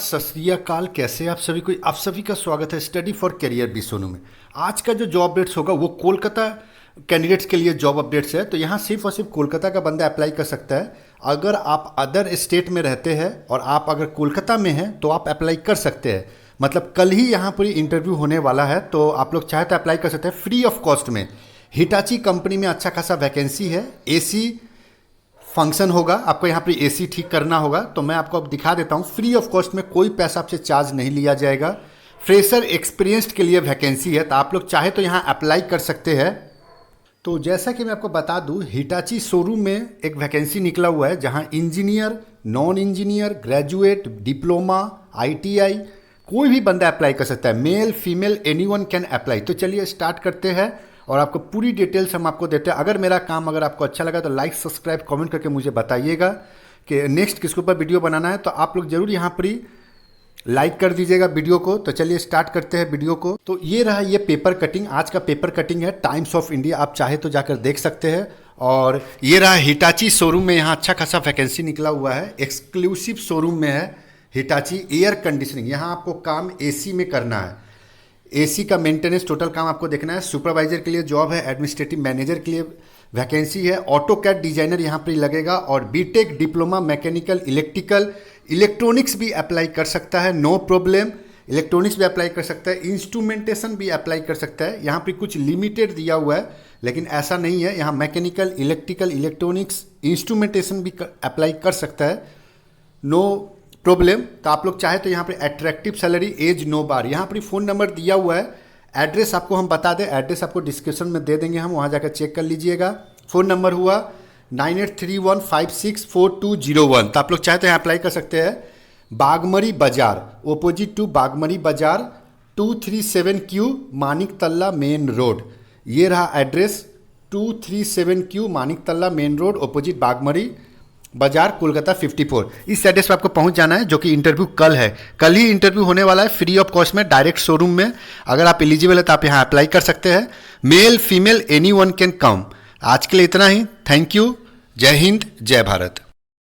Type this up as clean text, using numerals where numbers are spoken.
सत श्री अकाल। कैसे आप सभी को, आप सभी का स्वागत है study for career B Sonu में। आज का जो जॉब अपडेट्स होगा वो कोलकाता कैंडिडेट्स के लिए जॉब अपडेट्स है। तो यहाँ सिर्फ और सिर्फ कोलकाता का बंदा अप्लाई कर सकता है। अगर आप अदर स्टेट में रहते हैं और आप अगर कोलकाता में हैं तो आप अप्लाई कर सकते हैं। मतलब कल ही यहाँ पर इंटरव्यू होने वाला है, तो आप लोग चाहे तो अप्लाई कर सकते हैं फ्री ऑफ कॉस्ट में। हिटाची कंपनी में अच्छा खासा वैकेंसी है। एसी फंक्शन होगा, आपको यहाँ पे एसी ठीक करना होगा। तो मैं आपको अब दिखा देता हूँ, फ्री ऑफ कॉस्ट में, कोई पैसा आपसे चार्ज नहीं लिया जाएगा। फ्रेशर एक्सपीरियंस्ड के लिए वैकेंसी है, तो आप लोग चाहे तो यहाँ अप्लाई कर सकते हैं। तो जैसा कि मैं आपको बता दूँ, हिटाची शोरूम में एक वैकेंसी निकला हुआ है जहाँ engineer, non engineer, graduate, diploma, ITI कोई भी बंदा अप्लाई कर सकता है। Male female anyone can apply. तो चलिए स्टार्ट करते हैं और आपको पूरी डिटेल्स हम आपको देते हैं। अगर मेरा काम अगर आपको अच्छा लगा तो लाइक सब्सक्राइब कमेंट करके मुझे बताइएगा कि नेक्स्ट किसके ऊपर वीडियो बनाना है। तो आप लोग जरूर यहाँ पर ही लाइक कर दीजिएगा वीडियो को। तो चलिए स्टार्ट करते हैं वीडियो को। तो ये रहा ये पेपर कटिंग, आज का पेपर कटिंग है टाइम्स ऑफ इंडिया, आप चाहे तो जाकर देख सकते हैं। और ये रहा हिटाची शोरूम में, यहाँ अच्छा खासा वैकेंसी निकला हुआ है। एक्सक्लूसिव शोरूम में है हिटाची। एयर कंडीशनिंग, यहाँ आपको काम AC में करना है। AC का मेंटेनेंस टोटल काम आपको देखना है। सुपरवाइजर के लिए जॉब है। एडमिनिस्ट्रेटिव मैनेजर के लिए वैकेंसी है। ऑटोकैड डिजाइनर यहाँ पर लगेगा। और BTech, diploma, mechanical, electrical, electronics भी अप्लाई कर सकता है, नो प्रॉब्लम। इलेक्ट्रॉनिक्स भी अप्लाई कर सकता है, इंस्ट्रूमेंटेशन भी अप्लाई कर सकता है। यहाँ पे कुछ लिमिटेड दिया हुआ है, लेकिन ऐसा नहीं है। यहाँ मैकेनिकल, इलेक्ट्रिकल, इलेक्ट्रॉनिक्स, इंस्ट्रूमेंटेशन भी अप्लाई कर सकता है, नो प्रॉब्लम। तो आप लोग चाहे तो यहाँ पे अट्रैक्टिव सैलरी, एज नो बार। यहाँ पर फ़ोन नंबर दिया हुआ है। एड्रेस आपको हम बता दें, एड्रेस आपको डिस्क्रिप्शन में दे देंगे हम, वहाँ जाकर चेक कर लीजिएगा। फ़ोन नंबर हुआ 9831564201। तो आप लोग चाहे तो यहाँ अप्लाई कर सकते हैं। बागमरी बाजार, ओपोजिट टू बागमरी बाजार, 237Q मानिकतला मेन रोड। ये रहा address, 237Q Maniktala main road, opposite Bagmari Bazar, Kolkata 54। इस एड्रेस पर आपको पहुंच जाना है, जो कि इंटरव्यू कल है। कल ही इंटरव्यू होने वाला है फ्री ऑफ कॉस्ट में, डायरेक्ट शोरूम में। अगर आप एलिजिबल है तो आप यहाँ अप्लाई कर सकते हैं। Male female anyone can come. आज के लिए इतना ही। Thank you. जय हिंद, जय भारत।